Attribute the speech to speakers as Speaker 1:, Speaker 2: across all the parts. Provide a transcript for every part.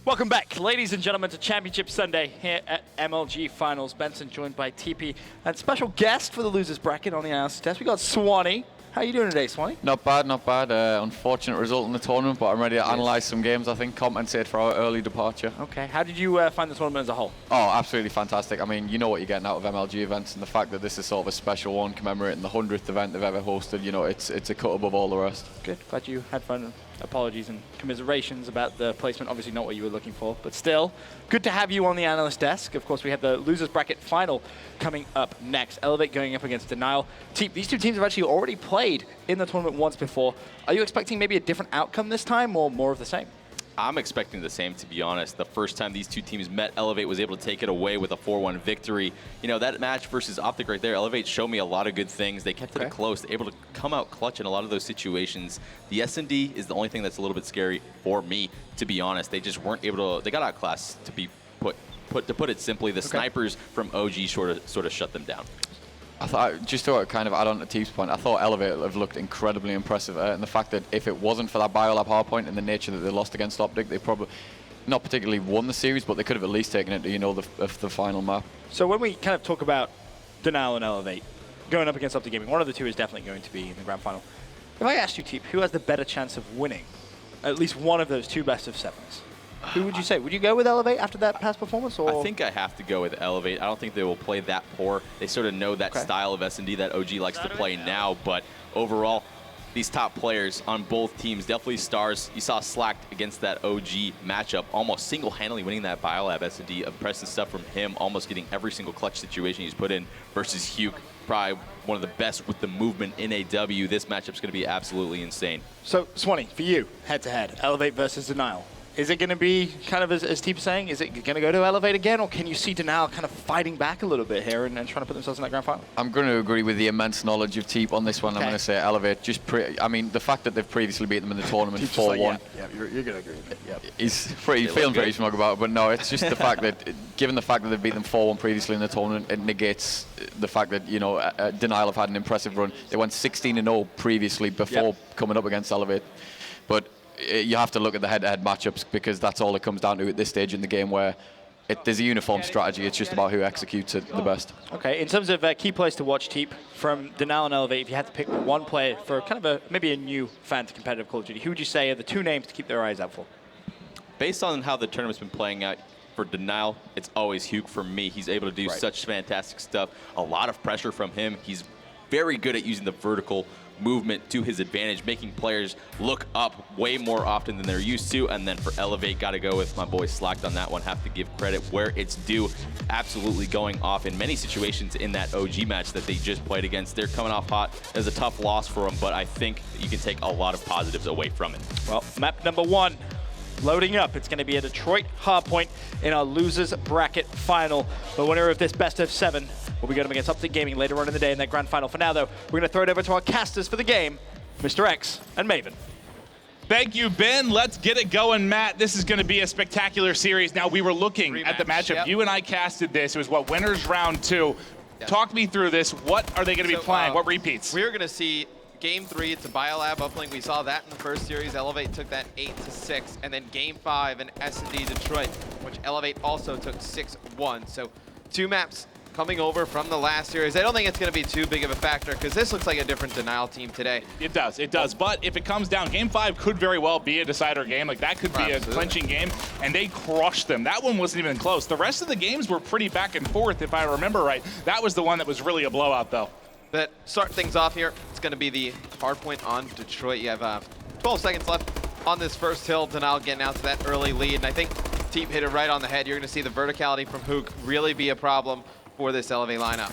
Speaker 1: Welcome back, ladies and gentlemen, to Championship Sunday here at MLG Finals. Benson joined by TP and special guest for the losers bracket on the analysis test. We got Swanee. How are you doing today, Swanee?
Speaker 2: Not bad, not bad. Unfortunate result in the tournament, but I'm ready to analyse some games, I think, compensate for our early departure.
Speaker 1: Okay, how did you find the tournament as a whole?
Speaker 2: Oh, absolutely fantastic. I mean, you know what you're getting out of MLG events, and the fact that this is sort of a special one commemorating the 100th event they've ever hosted, you know, it's a cut above all the rest.
Speaker 1: Good, glad you had fun. Apologies and commiserations about the placement, obviously not what you were looking for, but still, good to have you on the analyst desk. Of course, we have the losers bracket final coming up next. Elevate going up against Denial. These two teams have actually already played in the tournament once before. Are you expecting maybe a different outcome this time or more of the same?
Speaker 3: I'm expecting the same, to be honest. The first time these two teams met, Elevate was able to take it away with a 4-1 victory. You know, that match versus Optic right there, Elevate showed me a lot of good things. They kept it close, able to come out clutch in a lot of those situations. The S&D is the only thing that's a little bit scary for me, to be honest. They just weren't able to, they got outclassed, to put it simply. The snipers from OG sort of shut them down.
Speaker 2: I thought, just to kind of add on to Teep's point, I thought Elevate have looked incredibly impressive. And the fact that if it wasn't for that Biolab hardpoint and the nature that they lost against Optic, they probably not particularly won the series, but they could have at least taken it to, you know, the final map.
Speaker 1: So when we kind of talk about Denial and Elevate going up against Optic Gaming, one of the two is definitely going to be in the grand final. If I asked you, Teep, who has the better chance of winning at least one of those two best of sevens? Who would you say? Would you go with Elevate after that past performance? Or?
Speaker 3: I think I have to go with Elevate. I don't think they will play that poor. They sort of know that style of S&D that OG likes to play now, but overall, these top players on both teams, definitely stars. You saw Slacked against that OG matchup, almost single-handedly winning that Biolab S&D. Impressive stuff from him, almost getting every single clutch situation he's put in versus Hugh. Probably one of the best with the movement in a W. This matchup's going to be absolutely insane.
Speaker 1: So, Swanee, for you, head-to-head, Elevate versus Denial. Is it going to be kind of, as Teep is saying, is it going to go to Elevate again, or can you see Denial kind of fighting back a little bit here and trying to put themselves in that grand final? I'm
Speaker 2: going to agree with the immense knowledge of Teep on this one. I'm going to say Elevate. I mean, the fact that they've previously beat them in the tournament 4-1.
Speaker 1: Like, yeah, you're going to agree with it. Yep.
Speaker 2: He's feeling pretty smug about it, but no, it's just the fact that, given the fact that they've beat them 4-1 previously in the tournament, it negates the fact that, you know, Denial have had an impressive run. They went 16-0 previously before coming up against Elevate. But you have to look at the head-to-head matchups because that's all it comes down to at this stage in the game where there's a uniform strategy. It's just about who executes it the best.
Speaker 1: Okay, in terms of key players to watch, Teep, from Denial and Elevate, if you had to pick one player for kind of maybe a new fan to competitive Call of Duty, who would you say are the two names to keep their eyes out for?
Speaker 3: Based on how the tournament's been playing out, for Denial, it's always Hugh for me. He's able to do such fantastic stuff. A lot of pressure from him. He's very good at using the vertical movement to his advantage, making players look up way more often than they're used to. And then for Elevate, got to go with my boy Slacked on that one. Have to give credit where it's due. Absolutely going off in many situations in that OG match that they just played against. They're coming off hot. It was a tough loss for them, but I think you can take a lot of positives away from it.
Speaker 1: Well, map number 1. Loading up. It's going to be a Detroit hardpoint in our losers bracket final. The winner of this best of 7 will be going up against Optic Gaming later on in the day in that grand final. For now, though, we're going to throw it over to our casters for the game, Mr. X and Maven.
Speaker 4: Thank you, Ben. Let's get it going, Matt. This is going to be a spectacular series. Now, we were looking at the matchup. Yep. You and I casted this. It was, what, winners round 2. Yep. Talk me through this. What are they going to be playing? What repeats?
Speaker 5: We're going to see Game 3, it's a Biolab uplink. We saw that in the first series. Elevate took that 8-6. And then Game 5 in S&D Detroit, which Elevate also took 6-1. So 2 maps coming over from the last series. I don't think it's going to be too big of a factor because this looks like a different Denial team today.
Speaker 4: It does, it does. But if it comes down, Game 5 could very well be a decider game. Like, that could be a clinching game, and they crushed them. That one wasn't even close. The rest of the games were pretty back and forth, if I remember right. That was the one that was really a blowout, though.
Speaker 5: But start things off here, it's going to be the hardpoint on Detroit. You have 12 seconds left on this first hill. Denial getting out to that early lead, and I think Teep hit it right on the head. You're going to see the verticality from Hook really be a problem for this Elevate lineup.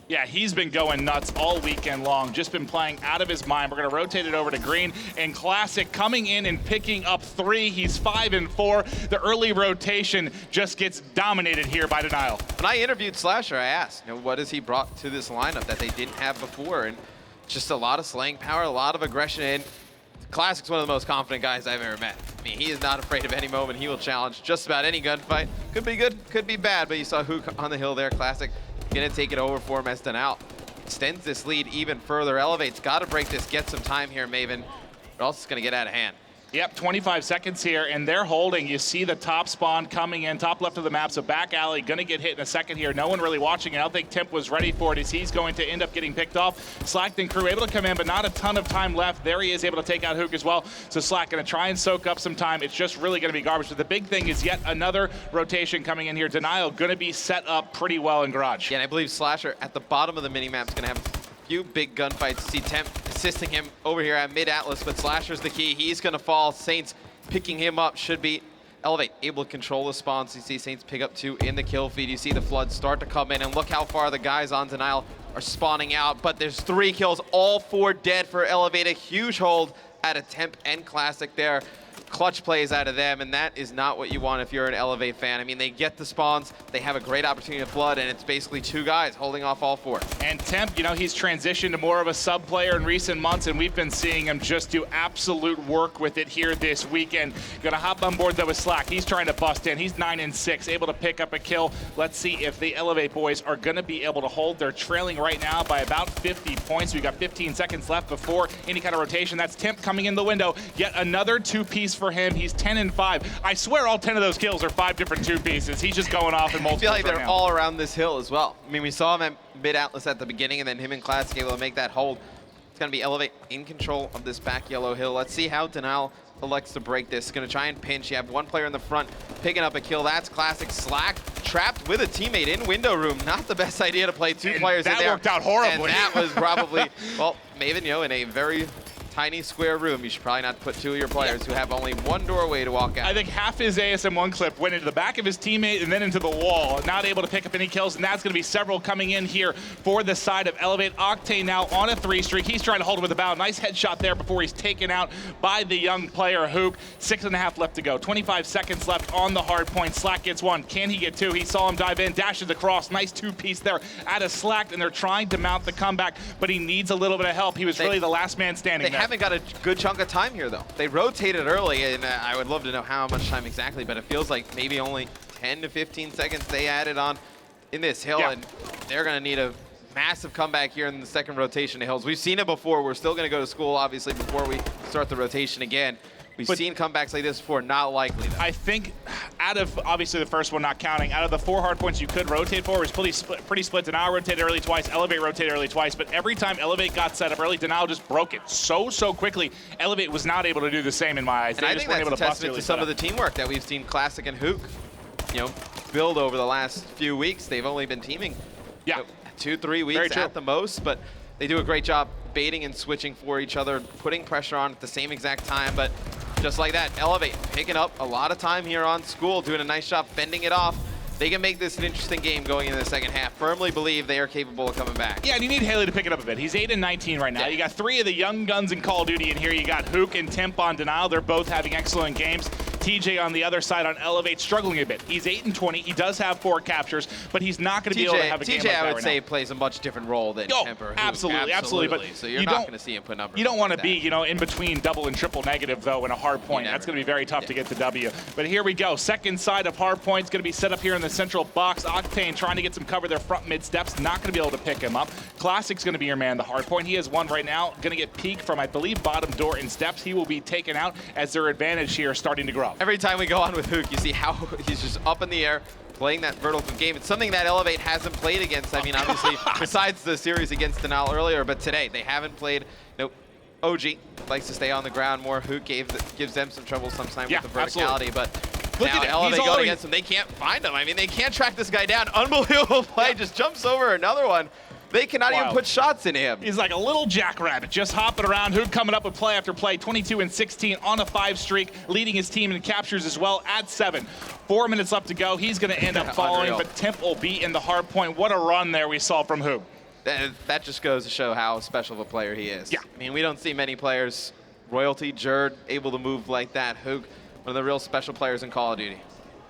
Speaker 4: Yeah, he's been going nuts all weekend long, just been playing out of his mind. We're going to rotate it over to Green, and Classic coming in and picking up 3. He's 5-4. The early rotation just gets dominated here by Denial.
Speaker 5: When I interviewed Slasher, I asked, what has he brought to this lineup that they didn't have before? And just a lot of slaying power, a lot of aggression. And Classic's one of the most confident guys I've ever met. I mean, he is not afraid of any moment. He will challenge just about any gunfight. Could be good, could be bad, but you saw Hook on the hill there. Classic gonna take it over for him as Denial extends this lead even further. Elevate's got to break this, get some time here, Maven, or else it's gonna get out of hand.
Speaker 4: Yep, 25 seconds here, and they're holding. You see the top spawn coming in, top left of the map, so back alley going to get hit in a second here. No one really watching, and I don't think Temp was ready for it as he's going to end up getting picked off. Slack and crew able to come in, but not a ton of time left. There he is able to take out Hook as well. So Slack going to try and soak up some time. It's just really going to be garbage. But the big thing is yet another rotation coming in here. Denial going to be set up pretty well in Garage.
Speaker 5: Yeah, and I believe Slasher at the bottom of the minimap is going to have a few big gunfights. See Temp assisting him over here at mid-Atlas, but Slasher's the key. He's going to fall. Saints picking him up should be Elevate able to control the spawns. You see Saints pick up 2 in the kill feed. You see the Floods start to come in, and look how far the guys on Denial are spawning out. But there's 3 kills, all 4 dead for Elevate. A huge hold out of Temp and Classic there. Clutch plays out of them, and that is not what you want if you're an Elevate fan. I mean, they get the spawns, they have a great opportunity to flood, and it's basically 2 guys holding off all 4.
Speaker 4: And Temp, you know, he's transitioned to more of a sub player in recent months, and we've been seeing him just do absolute work with it here this weekend. Gonna hop on board though with Slack. He's trying to bust in. He's 9 and 6, able to pick up a kill. Let's see if the Elevate boys are gonna be able to hold. They're trailing right now by about 50 points. We've got 15 seconds left before any kind of rotation. That's Temp coming in the window. Yet another 2-piece for him. He's 10 and 5. I swear all 10 of those kills are 5 different 2-pieces. He's just going off in multiple.
Speaker 5: I feel like
Speaker 4: right
Speaker 5: they're
Speaker 4: now.
Speaker 5: all around this hill as well. I mean, we saw him at mid-Atlas at the beginning, and then him and Classic able to make that hold. It's going to be Elevate in control of this back yellow hill. Let's see how Denial elects to break this. Going to try and pinch. You have 1 player in the front picking up a kill. That's Classic. Slack trapped with a teammate in window room. Not the best idea to play 2 players in there.
Speaker 4: That worked out horribly.
Speaker 5: And that was probably, well, Maven, you know, in a very tiny square room, you should probably not put 2 of your players who have only 1 doorway to walk out.
Speaker 4: I think half his ASM1 clip went into the back of his teammate and then into the wall. Not able to pick up any kills, and that's going to be several coming in here for the side of Elevate. Octane now on a 3 streak. He's trying to hold him with a bow. Nice headshot there before he's taken out by the young player, Hook. 6.5 left to go. 25 seconds left on the hard point. Slack gets 1. Can he get 2? He saw him dive in, dashes across. Nice 2-piece there out of Slack, and they're trying to mount the comeback, but he needs a little bit of help. He was really the last man standing there.
Speaker 5: They haven't got a good chunk of time here, though. They rotated early, and I would love to know how much time exactly, but it feels like maybe only 10 to 15 seconds they added on in this hill, and they're going to need a massive comeback here in the second rotation of hills. We've seen it before. We're still going to go to school, obviously, before we start the rotation again. We've seen comebacks like this before, not likely though.
Speaker 4: I think out of, obviously the first one not counting, out of the 4 hard points you could rotate for, it was pretty split. Denial rotated early twice, Elevate rotated early twice, but every time Elevate got set up early, Denial just broke it so quickly. Elevate was not able to do the same in my eyes.
Speaker 5: And I think that's a testament to some of the teamwork that we've seen Classic and Hook, you know, build over the last few weeks. They've only been teaming 2-3 weeks at the most, but they do a great job baiting and switching for each other, putting pressure on at the same exact time, but just like that, Elevate picking up a lot of time here on School, doing a nice job fending it off. They can make this an interesting game going into the second half. Firmly believe they are capable of coming back.
Speaker 4: Yeah, and you need Haley to pick it up a bit. He's 8 and 19 right now.
Speaker 5: Yeah.
Speaker 4: You got 3 of the young guns in Call of Duty in here. You got Hook and Temp on Denial. They're both having excellent games. TJ on the other side on Elevate struggling a bit. He's 8 and 20. He does have 4 captures, but he's not going to be able to have a game like that
Speaker 5: I would
Speaker 4: right
Speaker 5: say
Speaker 4: now.
Speaker 5: Plays a much different role than Temp or Hook.
Speaker 4: Absolutely. But
Speaker 5: so you're not going to see him put numbers.
Speaker 4: You don't want to
Speaker 5: like
Speaker 4: be,
Speaker 5: that.
Speaker 4: you know, in between double and triple negative though in a hard point. That's going to be very tough to get the W. But here we go. Second side of hard point's going to be set up here in the central box. Octane trying to get some cover their front mid steps. Not going to be able to pick him up. Classic's going to be your man, the hard point. He has 1 right now. Going to get peek from, I believe, bottom door in steps. He will be taken out as their advantage here starting to grow.
Speaker 5: Every time we go on with Hook, you see how he's just up in the air, playing that vertical game. It's something that Elevate hasn't played against. I mean, obviously, besides the series against Denial earlier, but today they haven't played. You know, OG likes to stay on the ground more. Hook gives them some trouble sometimes with the verticality, but now Elevate going against him, they can't find him. I mean, they can't track this guy down. Unbelievable play, just jumps over another one. They cannot even put shots in him.
Speaker 4: He's like a little jackrabbit, just hopping around. Hook coming up with play after play, 22 and 16 on a 5 streak, leading his team in captures as well at 7. 4 minutes left to go. He's going to end up following, but Temp will be in the hard point. What a run there we saw from Hook.
Speaker 5: That just goes to show how special of a player he is.
Speaker 4: Yeah.
Speaker 5: I mean, we don't see many players, Royalty, Jerd, able to move like that. Hook, one of the real special players in Call of Duty.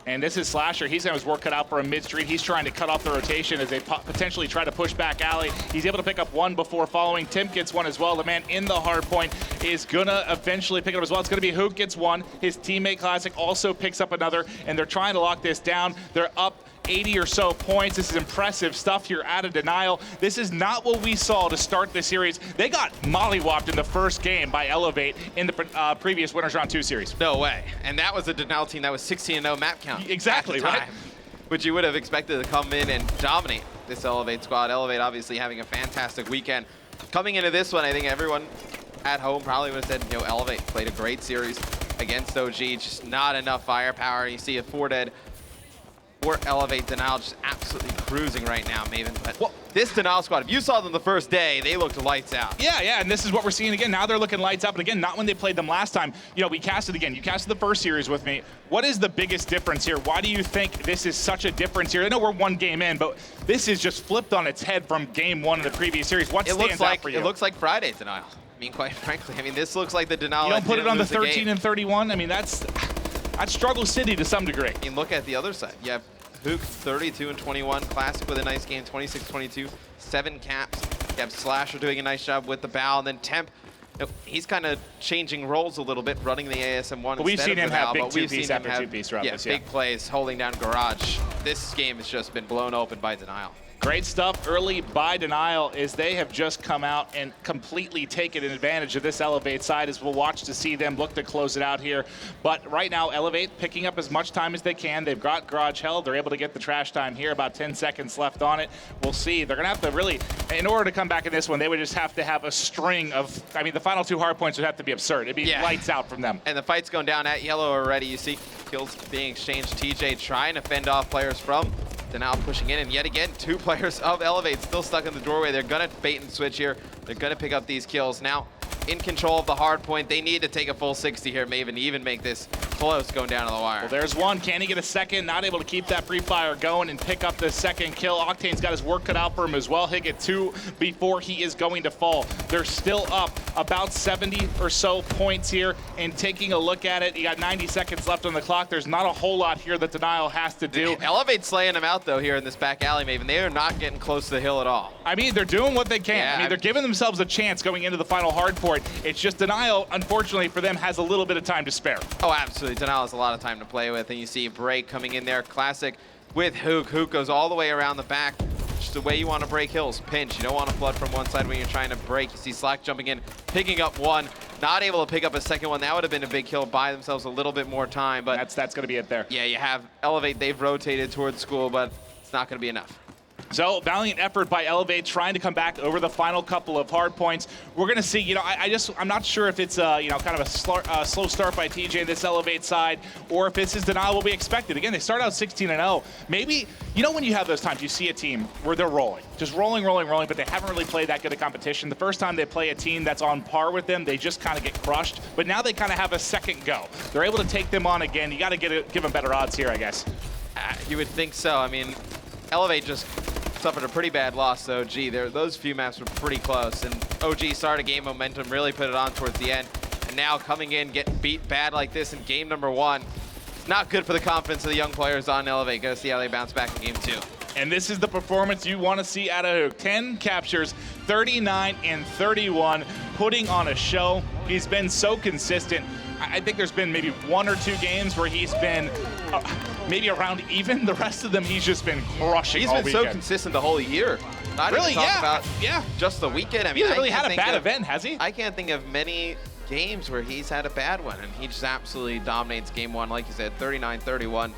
Speaker 4: And this is Slasher. He's got his work cut out for a mid-street. He's trying to cut off the rotation as they potentially try to push back alley. He's able to pick up 1 before following. Tim gets 1 as well. The man in the hard point is going to eventually pick it up as well. It's going to be Hook gets 1. His teammate Classic also picks up another, and they're trying to lock this down. They're up 80 or so points. This is impressive stuff here out of Denial. This is not what we saw to start the series. They got mollywopped in the first game by Elevate in the previous Winners Round 2 series.
Speaker 5: No way. And that was a Denial team that was 16-0 map count.
Speaker 4: Exactly,
Speaker 5: at the time,
Speaker 4: right?
Speaker 5: Which you would have expected to come in and dominate this Elevate squad. Elevate obviously having a fantastic weekend. Coming into this one, I think everyone at home probably would have said, you know, Elevate played a great series against OG, just not enough firepower. You see a 4 dead for Elevate. Denial just absolutely cruising right now, Maven. But this Denial squad, if you saw them the first day, they looked lights out.
Speaker 4: Yeah, and this is what we're seeing again. Now they're looking lights out, but again, not when they played them last time. You know, we casted again. You casted the first series with me. What is the biggest difference here? Why do you think this is such a difference here? I know we're one game in, but this is just flipped on its head from game one of the previous series. What stands out for you?
Speaker 5: It looks like Friday Denial. I mean, quite frankly, I mean, this looks like the Denial.
Speaker 4: You don't put it on the 13
Speaker 5: game.
Speaker 4: and 31? I mean, that's struggle city to some degree.
Speaker 5: I mean, look at the other side. You have Hook 32 and 21, Classic with a nice game, 26-22, 7 caps. You have Slasher doing a nice job with the bow, and then Temp, you know, he's kind of changing roles a little bit, running the ASM1
Speaker 4: But we've seen him have big
Speaker 5: two-piece
Speaker 4: two-piece after two-piece throughout this,
Speaker 5: big plays, holding down Garage. This game has just been blown open by Denial.
Speaker 4: Great stuff early by Denial as they have just come out and completely taken advantage of this Elevate side, as we'll watch to see them look to close it out here. But right now, Elevate picking up as much time as they can. They've got Garage held. They're able to get the trash time here, about 10 seconds left on it. We'll see. They're going to have to really, in order to come back in this one, they would just have to have a string of, I mean, the final 2 hard points would have to be absurd. It'd be lights out from them.
Speaker 5: And the fight's going down at yellow already. You see kills being exchanged. TJ trying to fend off players from Denial pushing in, and yet again, 2 players of Elevate still stuck in the doorway. They're gonna bait and switch here. They're gonna pick up these kills. Now, in control of the hard point, they need to take a full 60 here, Maven, to even make this close going down to the wire.
Speaker 4: Well, there's one. Can he get a second? Not able to keep that free fire going and pick up the second kill. Octane's got his work cut out for him as well. He'll get 2 before he is going to fall. They're still up about 70 or so points here, and taking a look at it, you got 90 seconds left on the clock. There's not a whole lot here that Denial has to do.
Speaker 5: Elevate's slaying them out, though, here in this back alley, Maven. They are not getting close to the hill at all.
Speaker 4: I mean, they're doing what they can.
Speaker 5: Yeah,
Speaker 4: I mean, they're giving themselves a chance going into the final hard point. It's just Denial, unfortunately for them, has a little bit of time to spare.
Speaker 5: Oh, absolutely. Denial has a lot of time to play with, and you see Break coming in there. Classic with Hook. Hook goes all the way around the back. Just the way you want to break hills. Pinch. You don't want to flood from one side when you're trying to break. You see Slack jumping in, picking up one. Not able to pick up a second one. That would have been a big kill. Buy themselves a little bit more time, but
Speaker 4: that's going to be it there.
Speaker 5: Yeah, you have Elevate. They've rotated towards School, but it's not going to be enough.
Speaker 4: So, valiant effort by Elevate trying to come back over the final couple of hard points. We're going to see, you know, I'm not sure if it's, you know, kind of a slow start by TJ, this Elevate side, or if this is Denial what we expected. Again, they start out 16-0. Maybe, you know, when you have those times, you see a team where they're rolling, just rolling, but they haven't really played that good a competition. The first time they play a team that's on par with them, they just kind of get crushed. But now they kind of have a second go. They're able to take them on again. You got to give them better odds here, I guess.
Speaker 5: You would think so. I mean, Elevate just suffered a pretty bad loss, though. Those few maps were pretty close, and OG started game momentum, really put it on towards the end, and now coming in, getting beat bad like this in game number 1, not good for the confidence of the young players on Elevate. Gotta see how they bounce back in game 2.
Speaker 4: And this is the performance you want to see out of Hook. 10 captures, 39 and 31, putting on a show. He's been so consistent. I think there's been maybe 1 or 2 games where he's been maybe around even. The rest of them, he's just been crushing all weekend.
Speaker 5: He's been so consistent the whole year. Not
Speaker 4: really,
Speaker 5: even talk about just the weekend. I mean,
Speaker 4: he hasn't really had a bad event, has he?
Speaker 5: I can't think of many games where he's had a bad one, and he just absolutely dominates game 1. Like you said, 39-31,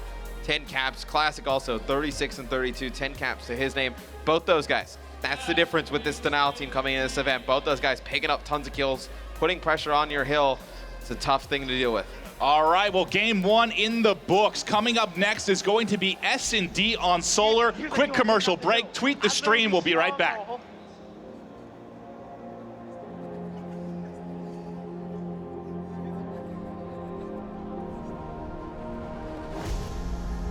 Speaker 5: 10 caps. Classic also, 36 and 32, 10 caps to his name. Both those guys. That's the difference with this Denial team coming in this event. Both those guys picking up tons of kills, putting pressure on your hill. It's a tough thing to deal with.
Speaker 4: All right, well, game 1 in the books. Coming up next is going to be S&D on Solar. Quick commercial break. Tweet the stream. We'll be right back.